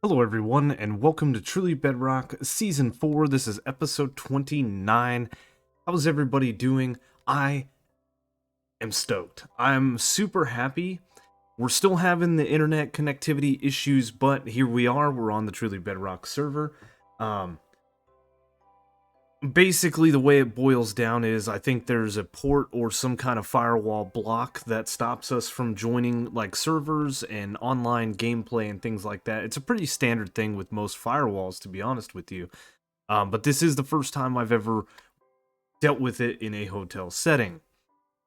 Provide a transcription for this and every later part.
Hello, everyone, and welcome to Truly Bedrock Season 4. This is episode 29. How's everybody doing? I am stoked. I'm super happy. We're still having the internet connectivity issues, but here we are. We're on the Truly Bedrock server. Basically, the way it boils down is I think there's a port or some kind of firewall block that stops us from joining like servers and online gameplay and things like that. It's a pretty standard thing with most firewalls, to be honest with you. But this is the first time I've ever dealt with it in a hotel setting.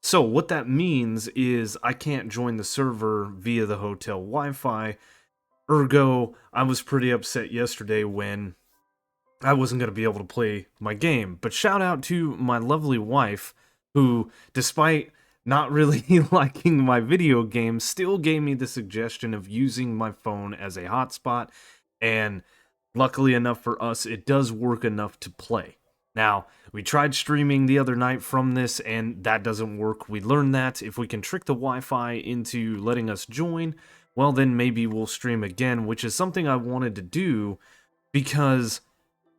So what that means is I can't join the server via the hotel Wi-Fi. Ergo, I was pretty upset yesterday when I wasn't going to be able to play my game. But shout out to my lovely wife, who, despite not really liking my video games, still gave me the suggestion of using my phone as a hotspot. And luckily enough for us, it does work enough to play. Now, we tried streaming the other night from this, and that doesn't work. We learned that if we can trick the Wi-Fi into letting us join, well, then maybe we'll stream again, which is something I wanted to do because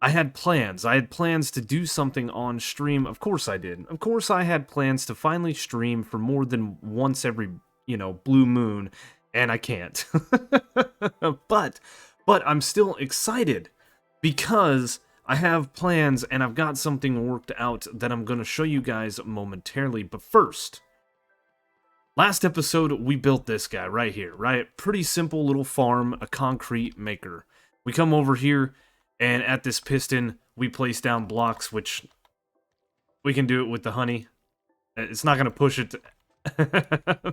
I had plans. I had plans to do something on stream. Of course I did. Of course I had plans to finally stream for more than once every, blue moon, and I can't. But I'm still excited because I have plans and I've got something worked out that I'm going to show you guys momentarily. But first, last episode we built this guy right here, right? Pretty simple little farm, a concrete maker. We come over here, and at this piston, we place down blocks, which we can do it with the honey. It's not going to push it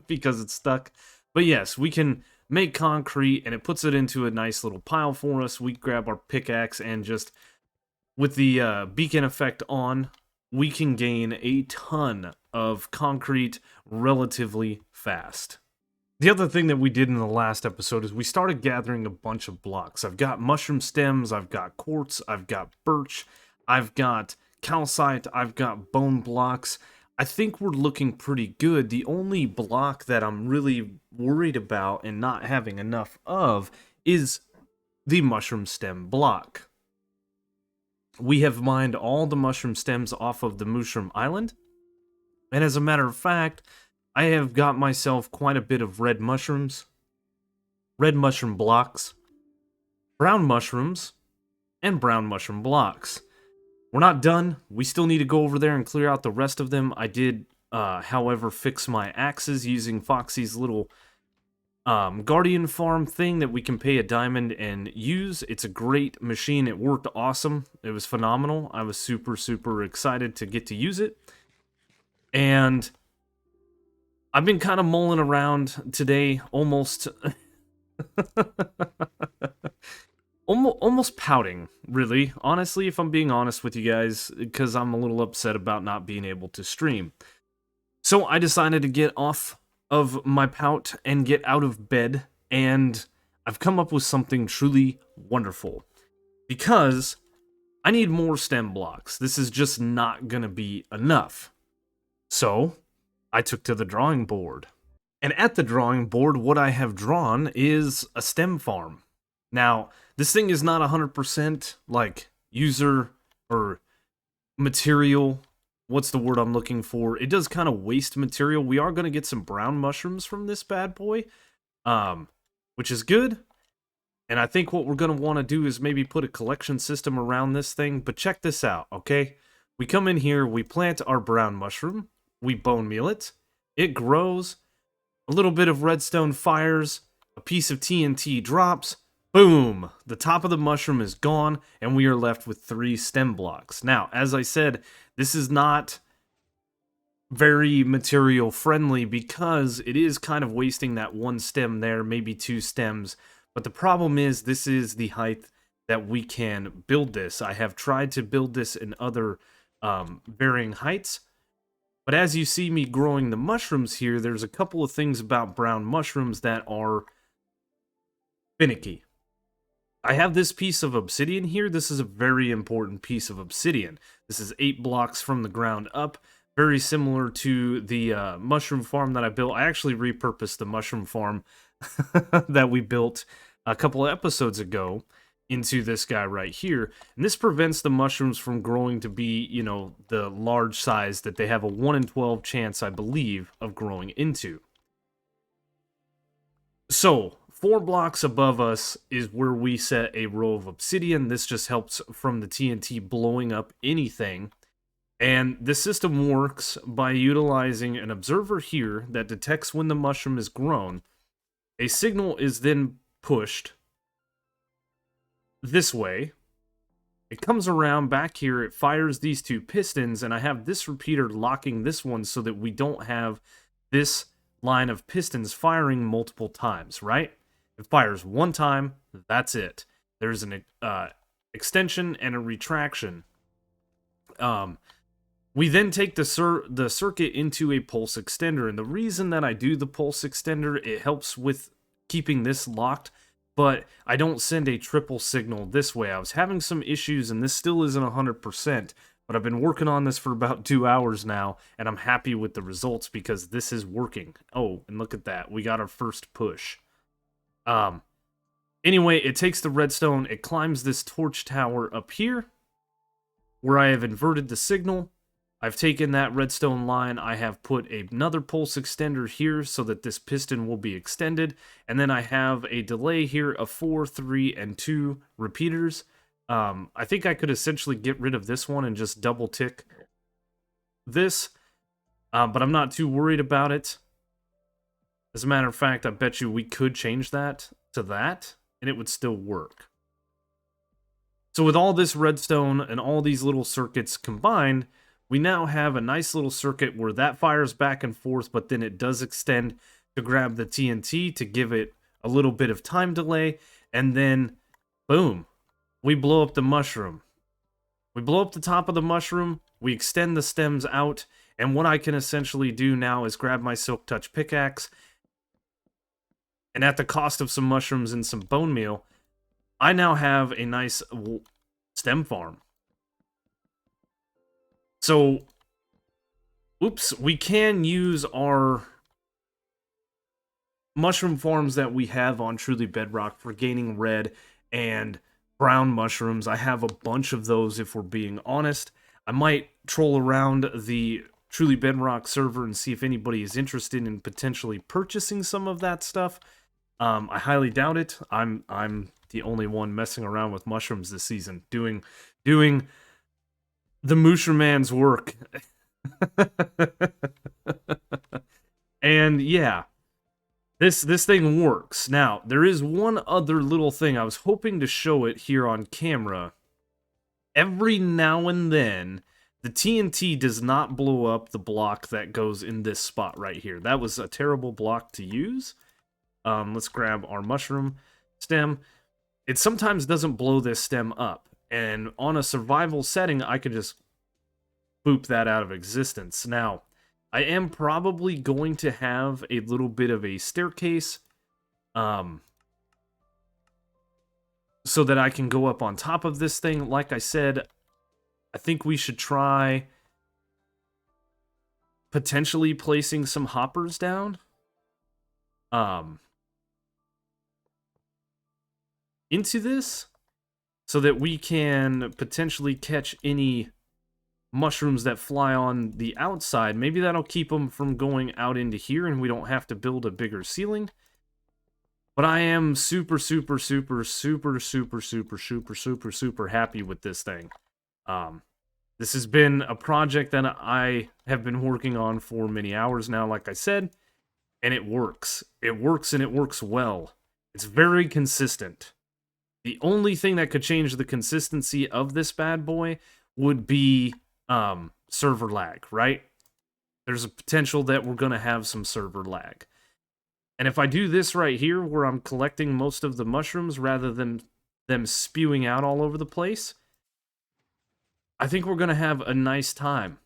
because it's stuck. But yes, we can make concrete, and it puts it into a nice little pile for us. We grab our pickaxe, and just with the beacon effect on, we can gain a ton of concrete relatively fast. The other thing that we did in the last episode is we started gathering a bunch of blocks. I've got mushroom stems, I've got quartz, I've got birch, I've got calcite, I've got bone blocks. I think we're looking pretty good. The only block that I'm really worried about and not having enough of is the mushroom stem block. We have mined all the mushroom stems off of the mushroom island, and as a matter of fact, I have got myself quite a bit of red mushroom blocks, brown mushrooms, and brown mushroom blocks. We're not done. We still need to go over there and clear out the rest of them. I did, however, fix my axes using Foxy's little Guardian Farm thing that we can pay a diamond and use. It's a great machine. It worked awesome. It was phenomenal. I was super, super excited to get to use it. And I've been kind of mulling around today, almost pouting, really. Honestly, if I'm being honest with you guys, because I'm a little upset about not being able to stream. So I decided to get off of my pout and get out of bed, and I've come up with something truly wonderful. Because I need more stem blocks. This is just not gonna be enough. So I took to the drawing board. And at the drawing board, what I have drawn is a stem farm. Now, this thing is not 100% like user or material. What's the word I'm looking for? It does kind of waste material. We are going to get some brown mushrooms from this bad boy, which is good. And I think what we're going to want to do is maybe put a collection system around this thing. But check this out, okay? We come in here, we plant our brown mushroom. We bone meal it. It grows. A little bit of redstone fires. A piece of TNT drops. Boom! The top of the mushroom is gone, and we are left with 3 stem blocks. Now, as I said, this is not very material friendly because it is kind of wasting that 1 stem there, maybe 2 stems. But the problem is, this is the height that we can build this. I have tried to build this in other varying heights. But as you see me growing the mushrooms here, there's a couple of things about brown mushrooms that are finicky. I have this piece of obsidian here. This is a very important piece of obsidian. This is 8 blocks from the ground up. Very similar to the mushroom farm that I built. I actually repurposed the mushroom farm that we built a couple of episodes ago into this guy right here. And this prevents the mushrooms from growing to be, you know, the large size that they have a 1 in 12 chance, I believe, of growing into. So, 4 blocks above us is where we set a row of obsidian. This just helps from the TNT blowing up anything. And the system works by utilizing an observer here that detects when the mushroom is grown. A signal is then pushed this way. It comes around back here, it fires these 2 pistons, and I have this repeater locking this one so that we don't have this line of pistons firing multiple times, right? It fires one time, that's it. There's an extension and a retraction. We then take the circuit into a pulse extender, and the reason that I do the pulse extender, it helps with keeping this locked, but I don't send a triple signal this way. I was having some issues, and this still isn't 100%, but I've been working on this for about 2 hours now, and I'm happy with the results because this is working. Oh, and look at that. We got our first push. Anyway, it takes the redstone, it climbs this torch tower up here, where I have inverted the signal. I've taken that redstone line, I have put another pulse extender here so that this piston will be extended, and then I have a delay here of 4, 3, and 2 repeaters. I think I could essentially get rid of this one and just double tick this, but I'm not too worried about it. As a matter of fact, I bet you we could change that to that, and it would still work. So with all this redstone and all these little circuits combined, we now have a nice little circuit where that fires back and forth, but then it does extend to grab the TNT to give it a little bit of time delay, and then, boom, we blow up the mushroom. We blow up the top of the mushroom, we extend the stems out, and what I can essentially do now is grab my Silk Touch pickaxe, and at the cost of some mushrooms and some bone meal, I now have a nice stem farm. So, oops, we can use our mushroom farms that we have on Truly Bedrock for gaining red and brown mushrooms. I have a bunch of those, if we're being honest. I might troll around the Truly Bedrock server and see if anybody is interested in potentially purchasing some of that stuff. I highly doubt it. I'm the only one messing around with mushrooms this season, doing the Mushroom Man's work. And yeah, this thing works. Now, there is one other little thing. I was hoping to show it here on camera. Every now and then, the TNT does not blow up the block that goes in this spot right here. That was a terrible block to use. Let's grab our mushroom stem. It sometimes doesn't blow this stem up. And on a survival setting, I could just boop that out of existence. Now, I am probably going to have a little bit of a staircase so that I can go up on top of this thing. Like I said, I think we should try potentially placing some hoppers down into this so that we can potentially catch any mushrooms that fly on the outside. Maybe that'll keep them from going out into here and we don't have to build a bigger ceiling. But I am super happy with this thing. This has been a project that I have been working on for many hours now, like I said, and it works. It works and it works well. It's very consistent. The only thing that could change the consistency of this bad boy would be server lag, right? There's a potential that we're going to have some server lag. And if I do this right here, where I'm collecting most of the mushrooms rather than them spewing out all over the place, I think we're going to have a nice time.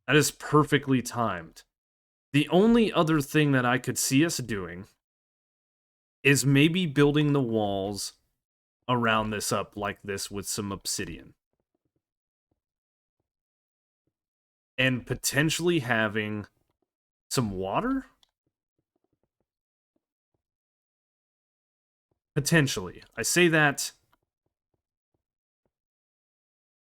That is perfectly timed. The only other thing that I could see us doing is maybe building the walls around this up like this with some obsidian. And potentially having some water? Potentially. I say that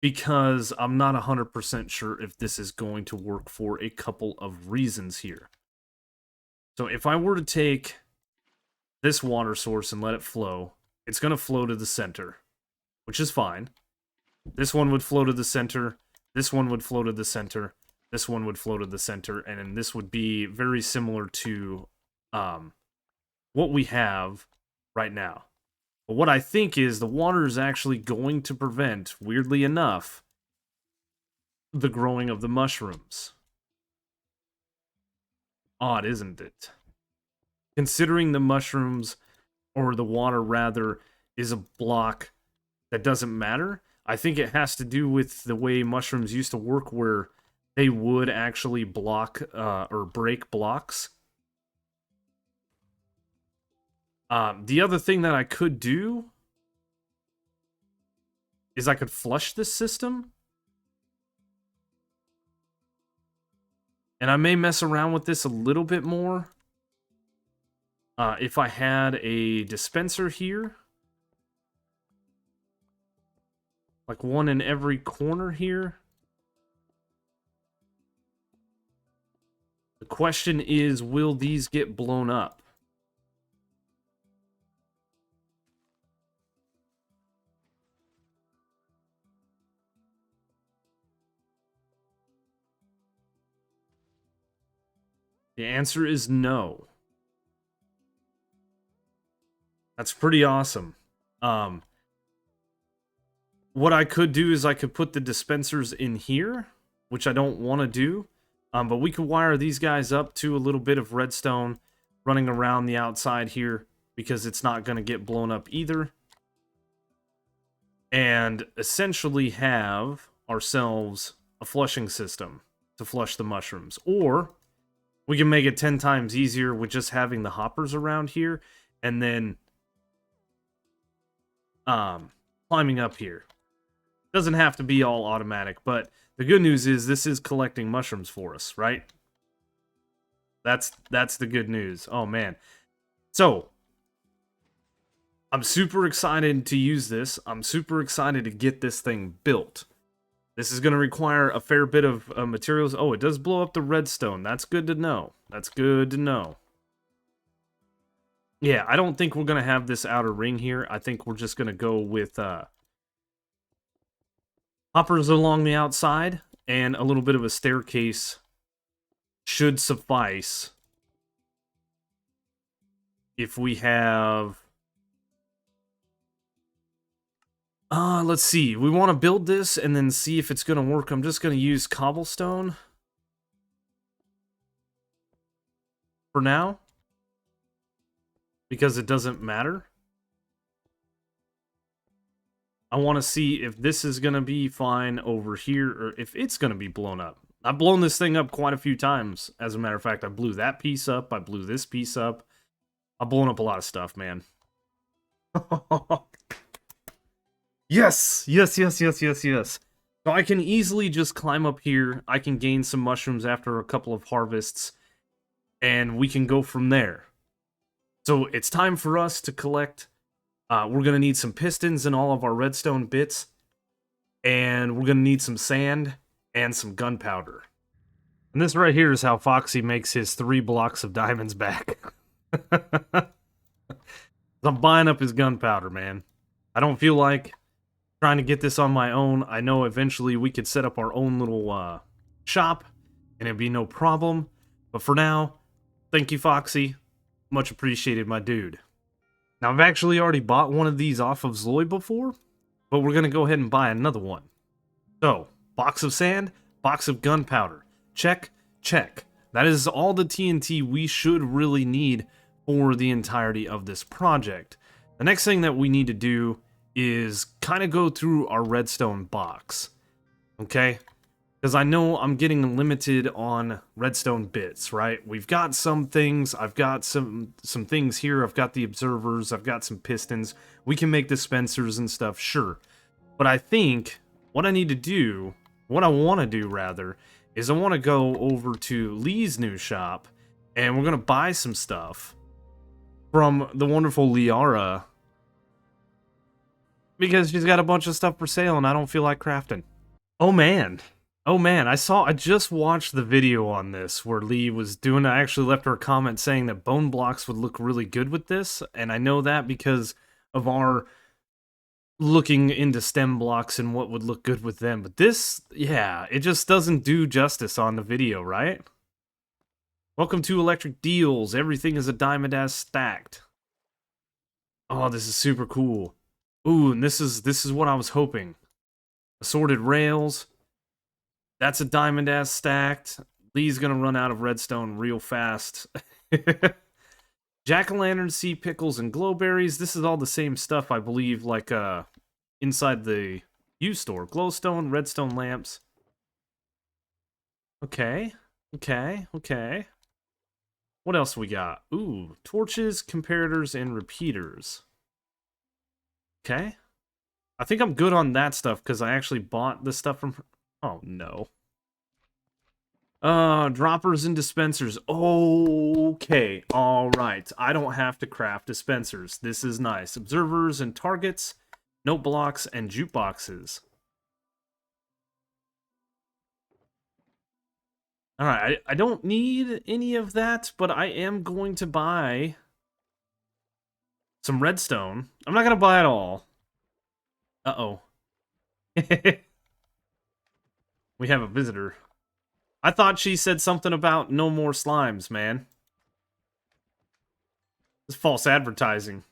because I'm not 100% sure if this is going to work for a couple of reasons here. So if I were to take this water source and let it flow, it's going to flow to the center, which is fine. This one would flow to the center, this one would flow to the center, this one would flow to the center, and then this would be very similar to what we have right now. But what I think is the water is actually going to prevent, weirdly enough, the growing of the mushrooms. Odd, isn't it? Considering the mushrooms, or the water rather, is a block that doesn't matter, I think it has to do with the way mushrooms used to work, where they would actually block or break blocks. The other thing that I could do is I could flush this system. And I may mess around with this a little bit more. If I had a dispenser here. Like one in every corner here. The question is, will these get blown up? The answer is no. That's pretty awesome. What I could do is I could put the dispensers in here, which I don't want to do. But we could wire these guys up to a little bit of redstone running around the outside here, because it's not going to get blown up either. And essentially have ourselves a flushing system to flush the mushrooms. Or we can make it 10 times easier with just having the hoppers around here and then climbing up here. Doesn't have to be all automatic, but the good news is this is collecting mushrooms for us, right? That's the good news. Oh man. So I'm super excited to use this. I'm super excited to get this thing built. This is going to require a fair bit of materials. Oh, it does blow up the redstone. That's good to know. That's good to know. Yeah, I don't think we're going to have this outer ring here. I think we're just going to go with hoppers along the outside, and a little bit of a staircase should suffice if we have... let's see. We want to build this and then see if it's going to work. I'm just going to use cobblestone for now, because it doesn't matter. I want to see if this is going to be fine over here, or if it's going to be blown up. I've blown this thing up quite a few times. As a matter of fact, I blew that piece up. I blew this piece up. I've blown up a lot of stuff, man. Yes! Yes, yes, yes, yes, yes. So I can easily just climb up here. I can gain some mushrooms after a couple of harvests. And we can go from there. So it's time for us to collect. We're going to need some pistons and all of our redstone bits. And we're going to need some sand and some gunpowder. And this right here is how Foxy makes his 3 blocks of diamonds back. I'm buying up his gunpowder, man. I don't feel like trying to get this on my own. I know eventually we could set up our own little shop, and it'd be no problem. But for now, thank you, Foxy. Much appreciated, my dude. Now, I've actually already bought one of these off of Zoid before, but we're going to go ahead and buy another one. So, box of sand, box of gunpowder. Check, check. That is all the TNT we should really need for the entirety of this project. The next thing that we need to do is kind of go through our redstone box. Okay? Because I know I'm getting limited on redstone bits, right? We've got some things. I've got some things here. I've got the observers. I've got some pistons. We can make dispensers and stuff, sure. But I think what I need to do, what I want to do rather, is I want to go over to Lee's new shop, and we're going to buy some stuff from the wonderful Liara Because she's got a bunch of stuff for sale and I don't feel like crafting. Oh man. Oh man, I just watched the video on this where Lee was doing, I actually left her a comment saying that bone blocks would look really good with this, and I know that because of our looking into stem blocks and what would look good with them. But this, yeah, it just doesn't do justice on the video, right? Welcome to Electric Deals. Everything is a diamond as stacked. Oh, this is super cool. Ooh, and this is what I was hoping. Assorted rails. That's a diamond as stacked. Lee's gonna run out of redstone real fast. Jack-o'-lantern, sea pickles, and glowberries. This is all the same stuff, I believe, like inside the U store. Glowstone, redstone lamps. Okay, okay, okay. What else we got? Ooh, torches, comparators, and repeaters. Okay. I think I'm good on that stuff because I actually bought this stuff from her. Oh, no. Droppers and dispensers. Okay, alright. I don't have to craft dispensers. This is nice. Observers and targets, note blocks, and jukeboxes. Alright, I don't need any of that, but I am going to buy some redstone. I'm not gonna buy it all. Uh-oh. We have a visitor. I thought she said something about no more slimes, man. It's false advertising.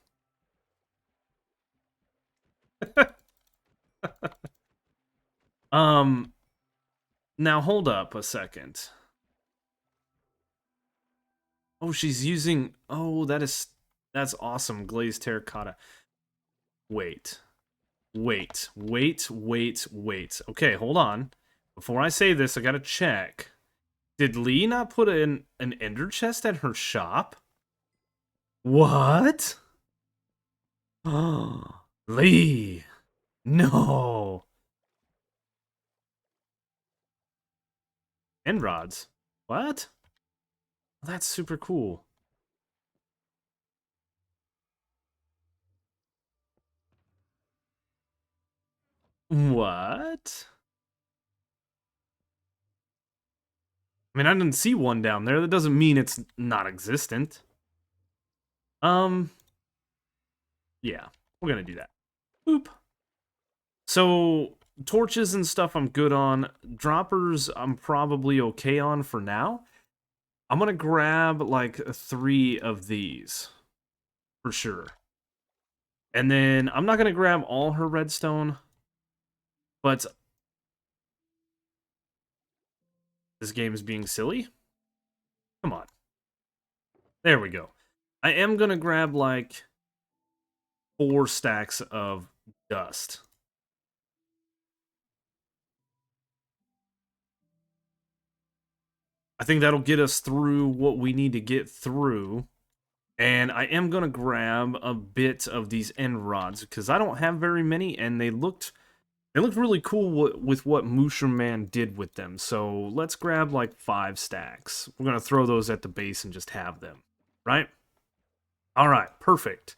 Um, now hold up a second. Oh, she's using... Oh, that's awesome. Glazed terracotta. Wait. Wait. Okay, hold on. Before I say this, I gotta check. Did Lee not put in an ender chest at her shop? What? Oh, Lee. No. End rods. What? That's super cool. What? I mean, I didn't see one down there. That doesn't mean it's not existent. Yeah, we're gonna do that. Boop. So, torches and stuff I'm good on. Droppers I'm probably okay on for now. I'm gonna grab, like, 3 of these. For sure. And then, I'm not gonna grab all her redstone. But... This game is being silly? Come on. There we go. I am gonna grab, like... 4 stacks of dust. I think that'll get us through what we need to get through. And I am going to grab a bit of these end rods because I don't have very many and they looked really cool with what Musher Man did with them. So let's grab like 5 stacks. We're going to throw those at the base and just have them, right? All right, perfect.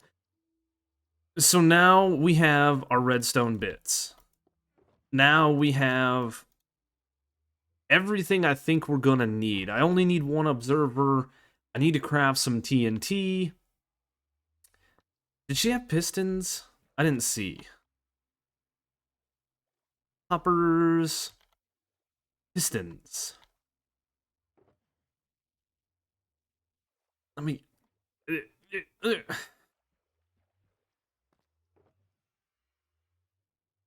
So now we have our redstone bits. Now we have everything I think we're going to need. I only need 1 observer. I need to craft some TNT. Did she have pistons? I didn't see. Hoppers. Pistons. Let me...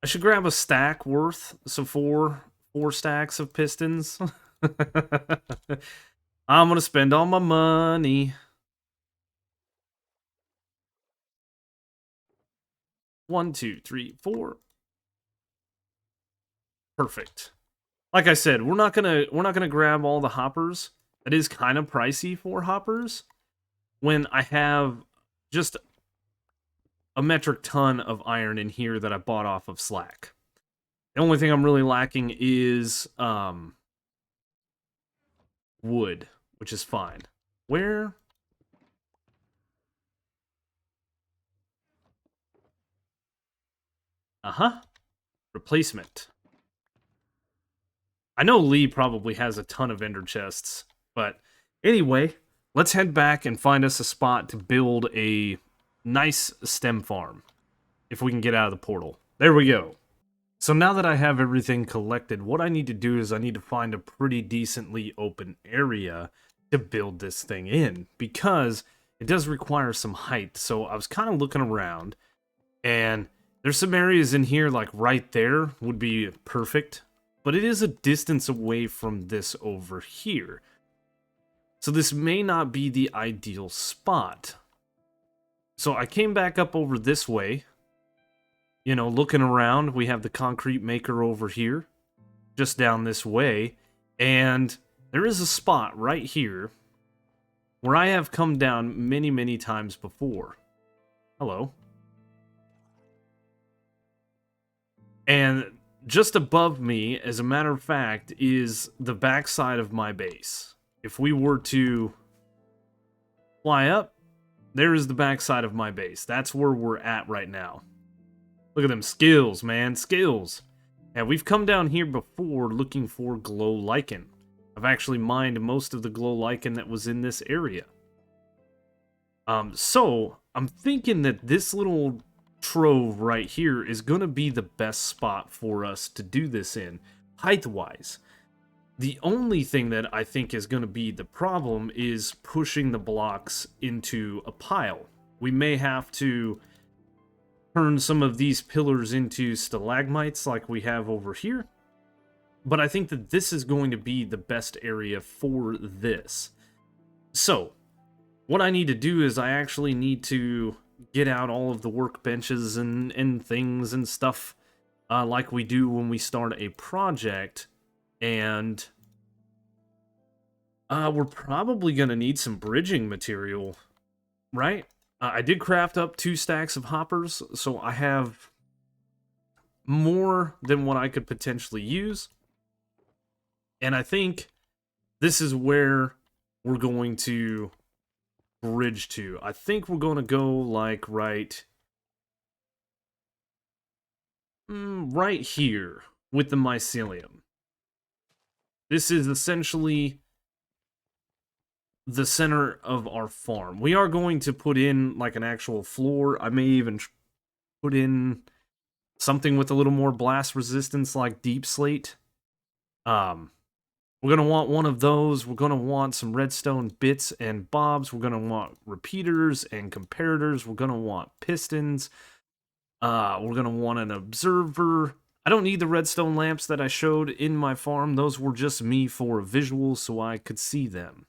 I should grab a stack worth, so 4 stacks of pistons. I'm gonna spend all my money. 1, 2, 3, 4. Perfect. Like I said, we're not gonna grab all the hoppers. It is kind of pricey for hoppers when I have just a metric ton of iron in here that I bought off of Slack. The only thing I'm really lacking is wood, which is fine. Where? Uh-huh. Replacement. I know Lee probably has a ton of ender chests, but anyway, let's head back and find us a spot to build a nice stem farm, if we can get out of the portal. There we go. So now that I have everything collected, what I need to do is I need to find a pretty decently open area to build this thing in, because it does require some height. So I was kind of looking around, and there's some areas in here, like right there would be perfect, but it is a distance away from this over here. So this may not be the ideal spot. So I came back up over this way, you know, looking around. We have the concrete maker over here, just down this way, and there is a spot right here where I have come down many, many times before. Hello. And just above me, as a matter of fact, is the backside of my base. If we were to fly up, there is the backside of my base. That's where we're at right now. Look at them skills, man, skills. And we've come down here before looking for glow lichen. I've actually mined most of the glow lichen that was in this area. So I'm thinking that this little trove right here is going to be the best spot for us to do this in, height-wise. The only thing that I think is going to be the problem is pushing the blocks into a pile. We may have to turn some of these pillars into stalagmites like we have over here, but I think that this is going to be the best area for this. So, what I need to do is I actually need to get out all of the workbenches and things and stuff like we do when we start a project, and we're probably going to need some bridging material, right? I did craft up 2 stacks of hoppers, so I have more than what I could potentially use, and I think this is where we're going to bridge to. I think we're going to go like right here with the mycelium. This is essentially the center of our farm. We are going to put in like an actual floor. I may even put in something with a little more blast resistance like deep slate. We're going to want one of those. We're going to want some redstone bits and bobs. We're going to want repeaters and comparators. We're going to want pistons. We're going to want an observer. I don't need the redstone lamps that I showed in my farm. Those were just me for a visual so I could see them.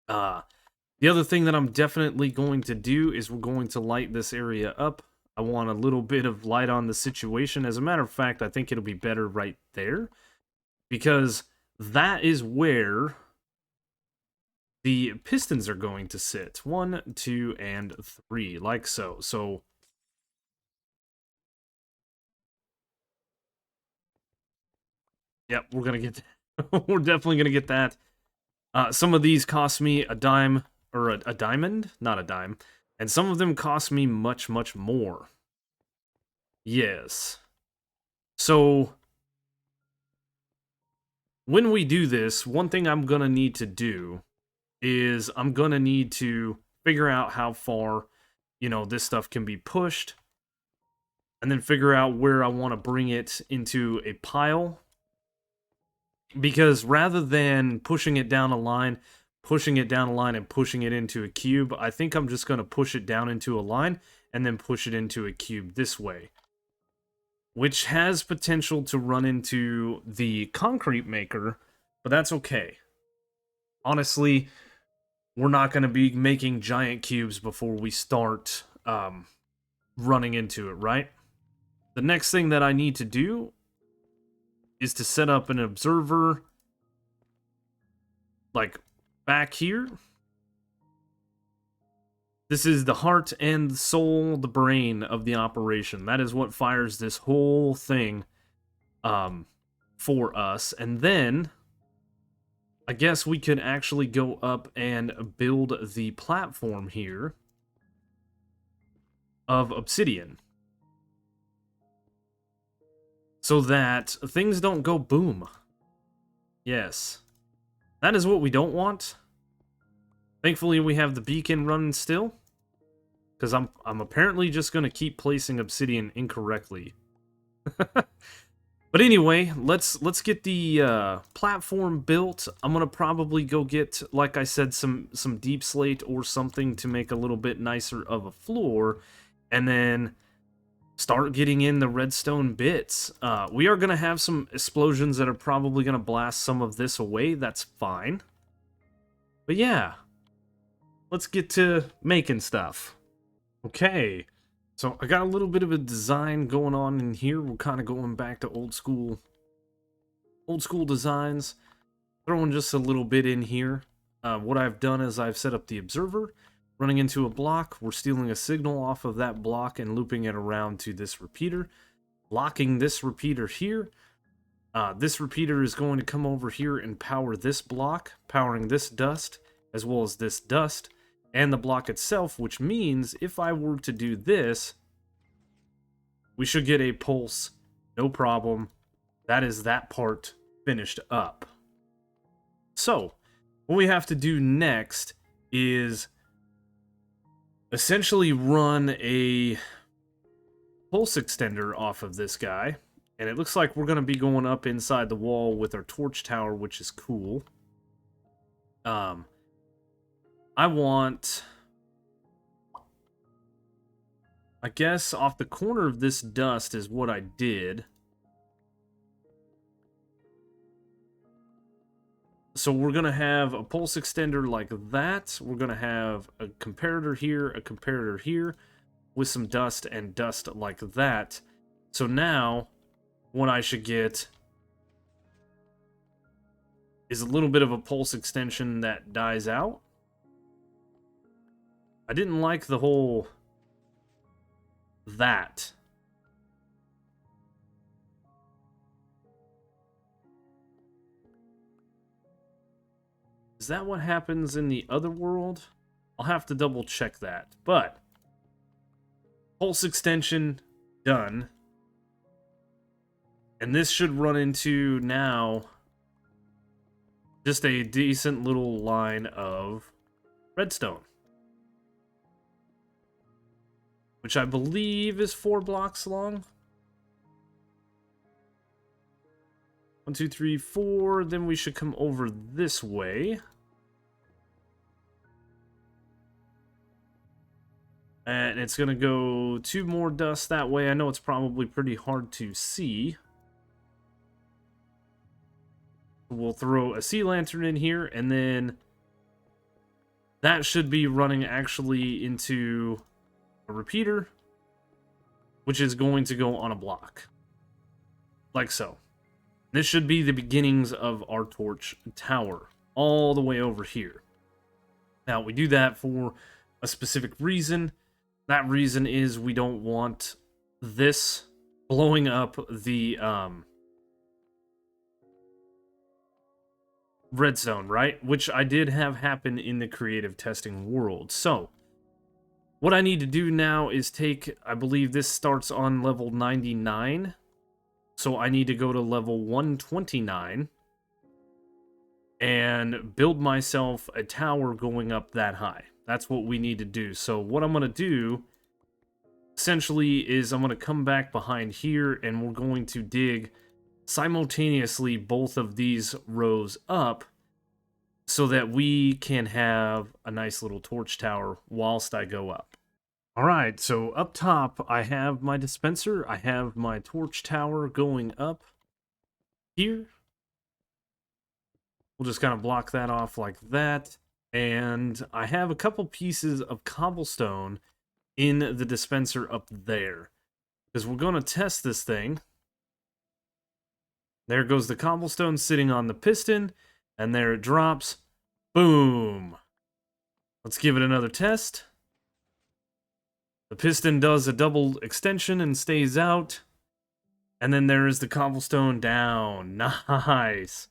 The other thing that I'm definitely going to do is we're going to light this area up. I want a little bit of light on the situation. As a matter of fact, I think it'll be better right there, because that is where the pistons are going to sit. 1, 2, and 3, like so. So yep, we're gonna get we're definitely gonna get that. Some of these cost me a dime, or a diamond, not a dime, and some of them cost me much, much more. Yes. So when we do this, one thing I'm gonna need to do is I'm gonna need to figure out how far, you know, this stuff can be pushed, and then figure out where I want to bring it into a pile. Because rather than pushing it down a line, and pushing it into a cube, I think I'm just going to push it down into a line and then push it into a cube this way, which has potential to run into the concrete maker, but that's okay. Honestly, we're not going to be making giant cubes before we start running into it, right? The next thing that I need to do is to set up an observer like back here. This is the heart and the soul, the brain of the operation. That is what fires this whole thing for us. And then I guess we could actually go up and build the platform here of obsidian. so that things don't go boom. Yes. That is what we don't want. Thankfully, we have the beacon running still. Because I'm apparently just going to keep placing obsidian incorrectly. But anyway, let's get the platform built. I'm gonna probably go get, like I said, some deep slate or something to make a little bit nicer of a floor, and then start getting in the redstone bits. We are gonna have some explosions that are probably gonna blast some of this away. That's fine. But yeah, let's get to making stuff. Okay. So I got a little bit of a design going on in here. We're kind of going back to old school designs. Throwing just a little bit in here. What I've done is I've set up the observer, running into a block. We're stealing a signal off of that block and looping it around to this repeater. Locking this repeater here. This repeater is going to come over here and power this block, powering this dust, as well as this dust. And the block itself, which means if I were to do this, we should get a pulse, no problem. That is that part finished up. So, what we have to do next is essentially run a pulse extender off of this guy. And it looks like we're going to be going up inside the wall with our torch tower, which is cool. I guess off the corner of this dust is what I did. So we're going to have a pulse extender like that. We're going to have a comparator here, with some dust and dust like that. So now, what I should get is a little bit of a pulse extension that dies out. I didn't like the whole that. Is that what happens in the other world? I'll have to double check that. But pulse extension done. And this should run into now just a decent little line of redstone, which I believe is 4 blocks long. 1, 2, 3, 4. Then we should come over this way. And it's going to go 2 more dust that way. I know it's probably pretty hard to see. We'll throw a sea lantern in here, and then that should be running actually into a repeater, which is going to go on a block. Like so. This should be the beginnings of our torch tower, all the way over here. Now, we do that for a specific reason. That reason is we don't want this blowing up the redstone, right? Which I did have happen in the creative testing world. So, what I need to do now is take, I believe this starts on level 99. So I need to go to level 129 and build myself a tower going up that high. That's what we need to do. So what I'm going to do, essentially, is I'm going to come back behind here and we're going to dig simultaneously both of these rows up so that we can have a nice little torch tower whilst I go up. Alright, so up top I have my dispenser, I have my torch tower going up here. We'll just kind of block that off like that. And I have a couple pieces of cobblestone in the dispenser up there, because we're going to test this thing. There goes the cobblestone sitting on the piston, and there it drops. Boom! Let's give it another test. The piston does a double extension and stays out. And then there is the cobblestone down. Nice!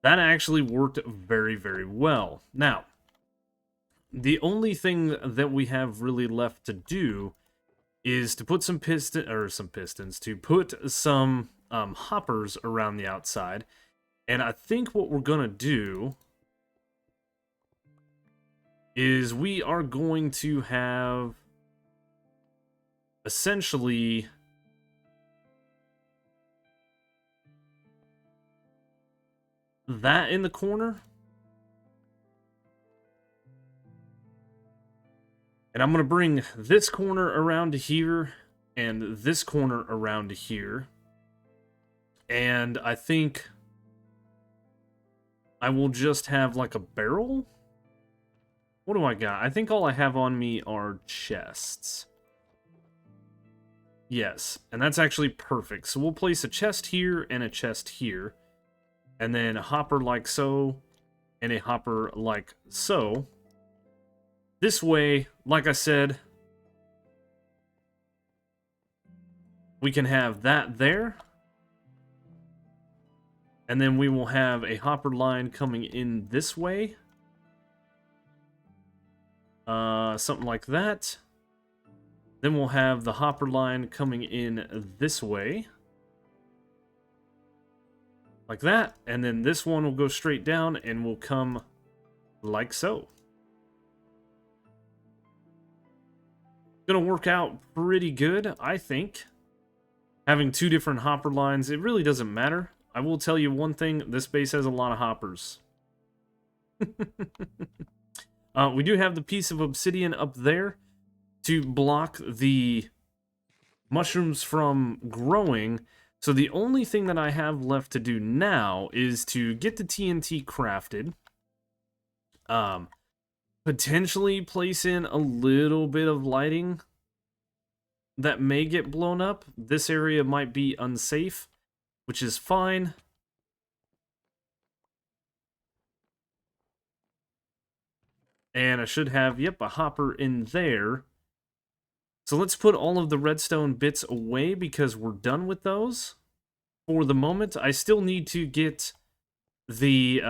That actually worked very, very well. Now, the only thing that we have really left to do is to put some pistons, to put some hoppers around the outside. And I think what we're gonna do is we are going to have essentially that in the corner. And I'm going to bring this corner around to here and this corner around to here. And I think I will just have like a barrel. What do I got? I think all I have on me are chests. Yes, and that's actually perfect. So we'll place a chest here and a chest here. And then a hopper like so, and a hopper like so. This way, like I said, we can have that there. And then we will have a hopper line coming in this way. Something like that. Then we'll have the hopper line coming in this way. Like that. And then this one will go straight down and will come like so. Gonna work out pretty good, I think. Having two different hopper lines, it really doesn't matter. I will tell you one thing, this base has a lot of hoppers. We do have the piece of obsidian up there to block the mushrooms from growing. So the only thing that I have left to do now is to get the TNT crafted. Potentially place in a little bit of lighting that may get blown up. This area might be unsafe, which is fine. And I should have, yep, a hopper in there. So let's put all of the redstone bits away because we're done with those for the moment. I still need to get the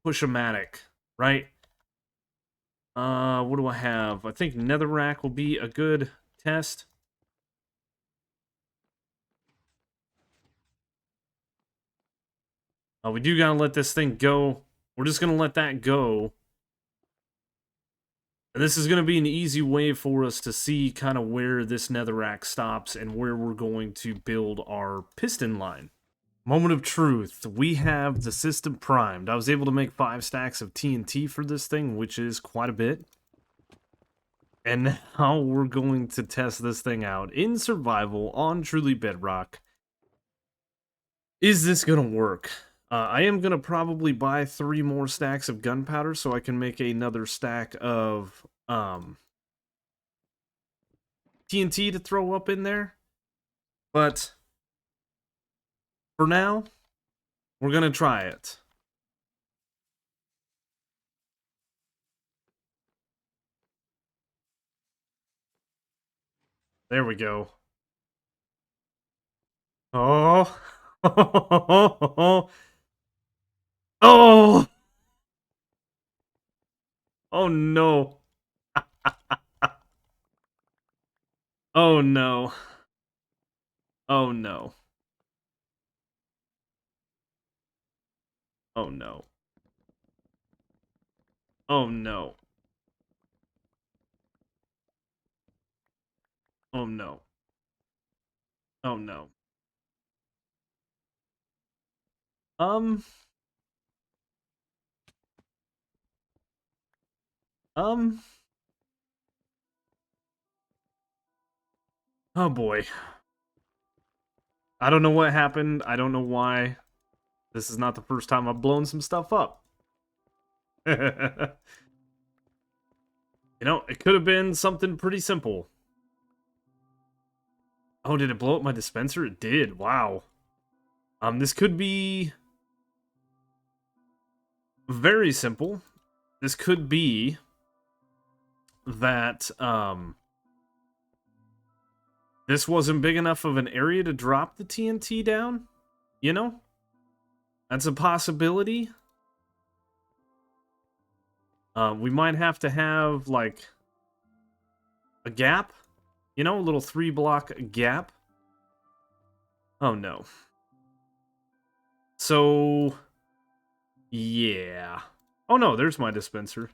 push-o-matic, right? What do I have? I think netherrack will be a good test. We do gotta let this thing go. We're just gonna let that go. And this is gonna be an easy way for us to see kind of where this netherrack stops and where we're going to build our piston line. Moment of truth. We have the system primed. I was able to make 5 stacks of TNT for this thing, which is quite a bit. And now we're going to test this thing out in survival on Truly Bedrock. Is this going to work? I am going to probably buy 3 more stacks of gunpowder so I can make another stack of TNT to throw up in there. But for now, we're going to try it. There we go. Oh. Oh. Oh no. Oh no. Oh no. Oh no. Oh no. Oh no. Oh no. Um. Oh boy. I don't know what happened. I don't know why. This is not the first time I've blown some stuff up. You know, it could have been something pretty simple. Oh, did it blow up my dispenser? It did. Wow. This could be very simple. This could be that, this wasn't big enough of an area to drop the TNT down, you know? That's a possibility. We might have to have, like, a gap You know, a little 3-block gap. Oh, no. So, yeah. Oh, no, there's my dispenser.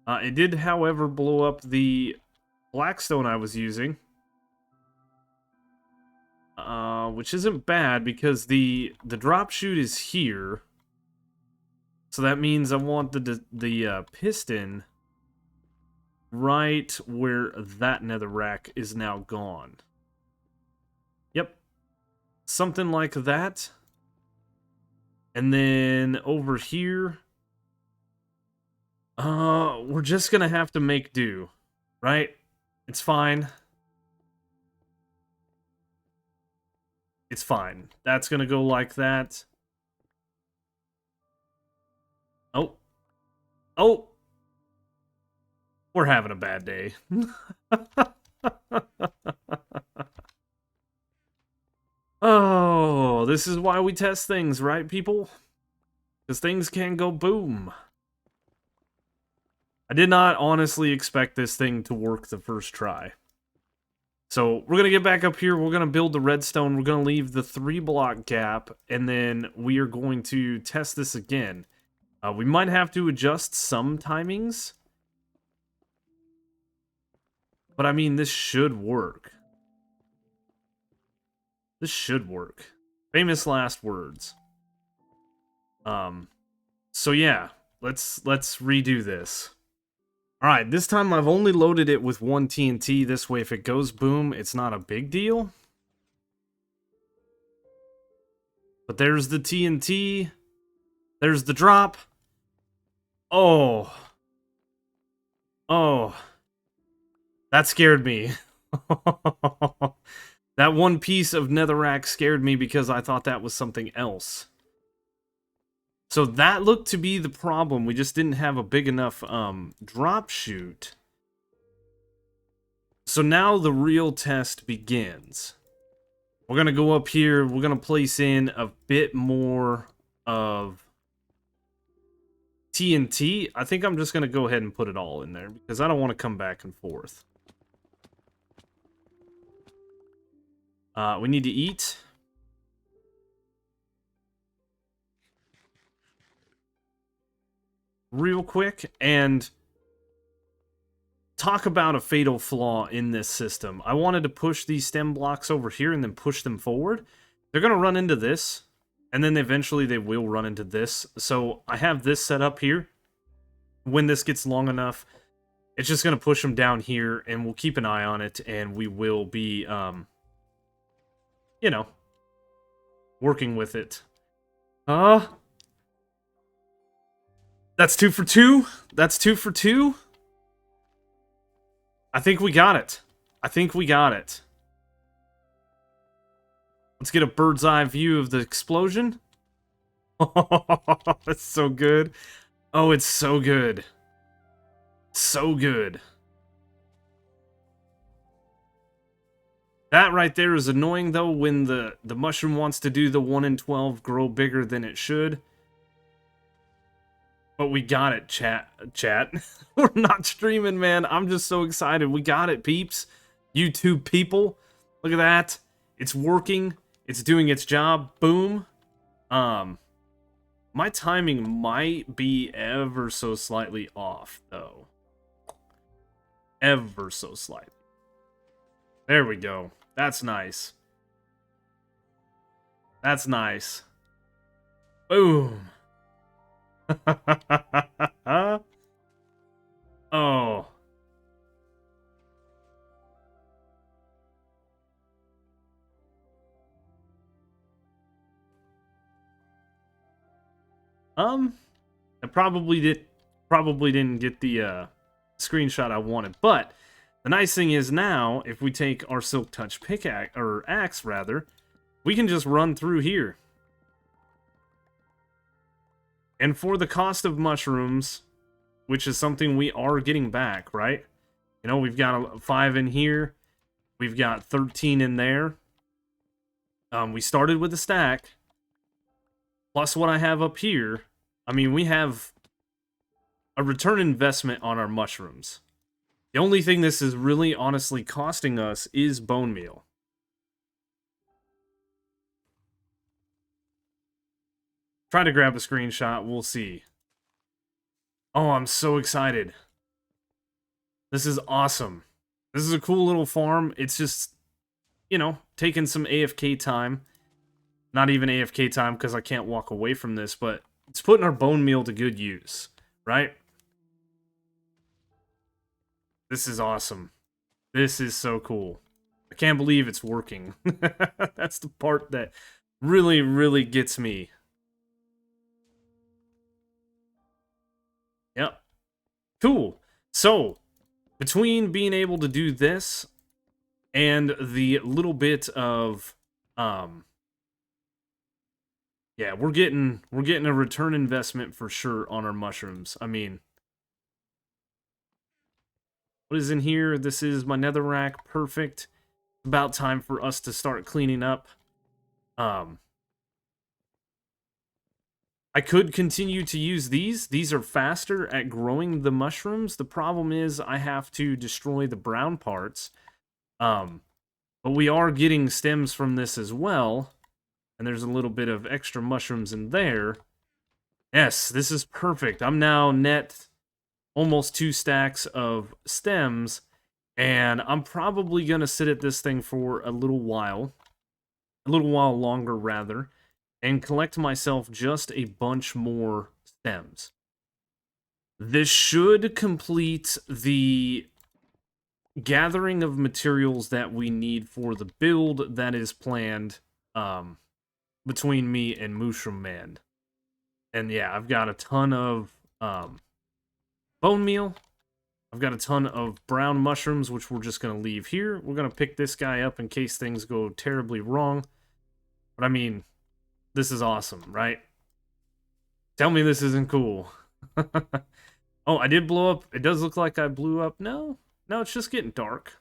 It did, however, blow up the blackstone I was using. Which isn't bad because the drop chute is here. So that means I want the piston right where that netherrack is now gone. Yep. Something like that. And then over here, we're just gonna have to make do, right? It's fine. It's fine. That's gonna go like that. Oh. Oh! We're having a bad day. Oh, this is why we test things, right, people? Because things can go boom. I did not honestly expect this thing to work the first try. So we're going to get back up here. We're going to build the redstone. We're going to leave the 3-block gap. And then we are going to test this again. We might have to adjust some timings. But I mean, this should work. This should work. Famous last words. So yeah, let's redo this. Alright, this time I've only loaded it with 1 TNT. This way, if it goes boom, it's not a big deal. But there's the TNT. There's the drop. Oh. Oh. That scared me. That one piece of netherrack scared me because I thought that was something else. So that looked to be the problem. We just didn't have a big enough drop chute. So now the real test begins. We're going to go up here. We're going to place in a bit more of TNT. I think I'm just going to go ahead and put it all in there because I don't want to come back and forth. We need to eat. Real quick, and talk about a fatal flaw in this system. I wanted to push these stem blocks over here and then push them forward. They're going to run into this, and then eventually they will run into this. So I have this set up here. When this gets long enough, it's just going to push them down here, and we'll keep an eye on it, and we will be, you know, working with it. That's 2 for 2. That's 2 for 2. I think we got it. I think we got it. Let's get a bird's eye view of the explosion. Oh, it's so good. Oh, it's so good. So good. That right there is annoying, though, when the mushroom wants to do the 1 in 12 grow bigger than it should. But we got it, chat. We're not streaming, man. I'm just so excited. We got it, peeps. YouTube people. Look at that. It's working. It's doing its job. Boom. My timing might be ever so slightly off, though. Ever so slightly. There we go. That's nice. That's nice. Boom. Oh. I probably didn't get the screenshot I wanted, but the nice thing is now, if we take our Silk Touch pickaxe, or axe rather, we can just run through here. And for the cost of mushrooms, which is something we are getting back, right? You know, we've got 5 in here. We've got 13 in there. We started with a stack. Plus what I have up here. I mean, we have a return investment on our mushrooms. The only thing this is really honestly costing us is bone meal. Try to grab a screenshot, we'll see. Oh, I'm so excited. This is awesome. This is a cool little farm. It's just, you know, taking some AFK time. Not even AFK time because I can't walk away from this, but it's putting our bone meal to good use, right? This is awesome. This is so cool. I can't believe it's working. That's the part that really, really gets me. Yep. Cool. So, between being able to do this and the little bit of yeah, we're getting a return investment for sure on our mushrooms. I mean, what is in here? This is my netherrack. Perfect. About time for us to start cleaning up. I could continue to use these. These are faster at growing the mushrooms. The problem is I have to destroy the brown parts. But we are getting stems from this as well. And there's a little bit of extra mushrooms in there. Yes, this is perfect. I'm now net almost 2 stacks of stems. And I'm probably going to sit at this thing for a little while. A little while longer, rather. And collect myself just a bunch more stems. This should complete the gathering of materials that we need for the build that is planned between me and Mushroom Man. And yeah, I've got a ton of bone meal. I've got a ton of brown mushrooms, which we're just going to leave here. We're going to pick this guy up in case things go terribly wrong. But I mean, this is awesome, right? Tell me this isn't cool. Oh, I did blow up. It does look like I blew up. No, it's just getting dark.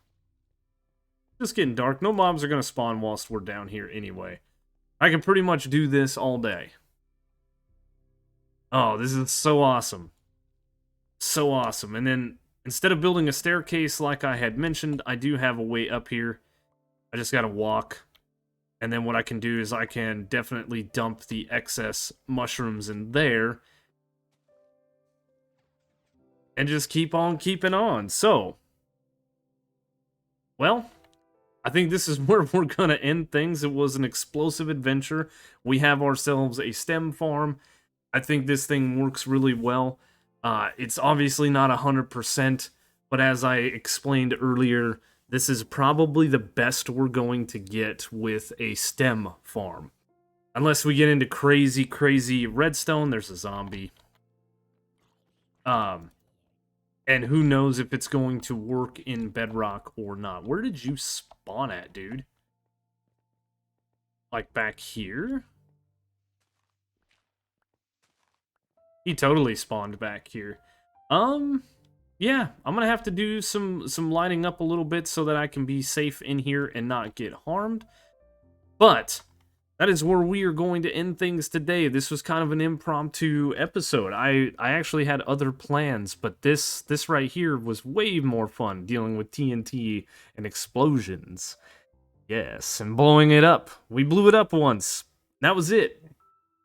Just getting dark. No mobs are going to spawn whilst we're down here anyway. I can pretty much do this all day. Oh, this is so awesome. So awesome. And then, instead of building a staircase like I had mentioned, I do have a way up here. I just gotta walk. And then what I can do is I can definitely dump the excess mushrooms in there. And just keep on keeping on. So, well, I think this is where we're going to end things. It was an explosive adventure. We have ourselves a stem farm. I think this thing works really well. It's obviously not 100%, but as I explained earlier, this is probably the best we're going to get with a stem farm. Unless we get into crazy, crazy redstone. There's a zombie. And who knows if it's going to work in Bedrock or not. Where did you spawn at, dude? Like back here? He totally spawned back here. Yeah, I'm gonna have to do some lighting up a little bit so that I can be safe in here and not get harmed. But that is where we are going to end things today. This was kind of an impromptu episode. I actually had other plans, but this right here was way more fun, dealing with TNT and explosions. Yes, and blowing it up. We blew it up once. That was it.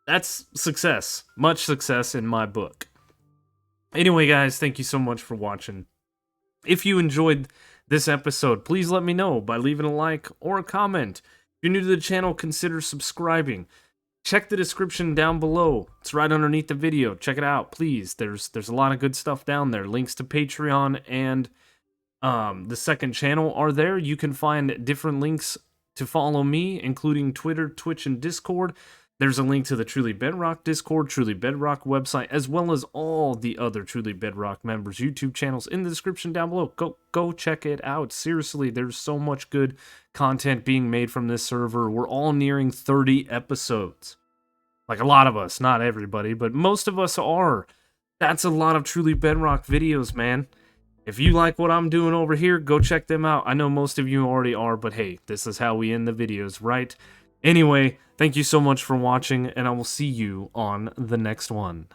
That's success. Much success in my book. Anyway, guys, thank you so much for watching. If you enjoyed this episode, please let me know by leaving a like or a comment. If you're new to the channel, consider subscribing. Check the description down below. It's right underneath the video. Check it out, please. There's a lot of good stuff down there. Links to Patreon and the second channel are there. You can find different links to follow me, including Twitter, Twitch, and Discord. There's a link to the Truly Bedrock Discord, Truly Bedrock website, as well as all the other Truly Bedrock members' YouTube channels in the description down below. Go check it out. Seriously, there's so much good content being made from this server. We're all nearing 30 episodes. Like a lot of us, not everybody, but most of us are. That's a lot of Truly Bedrock videos, man. If you like what I'm doing over here, go check them out. I know most of you already are, but hey, this is how we end the videos, right? Anyway, thank you so much for watching, and I will see you on the next one.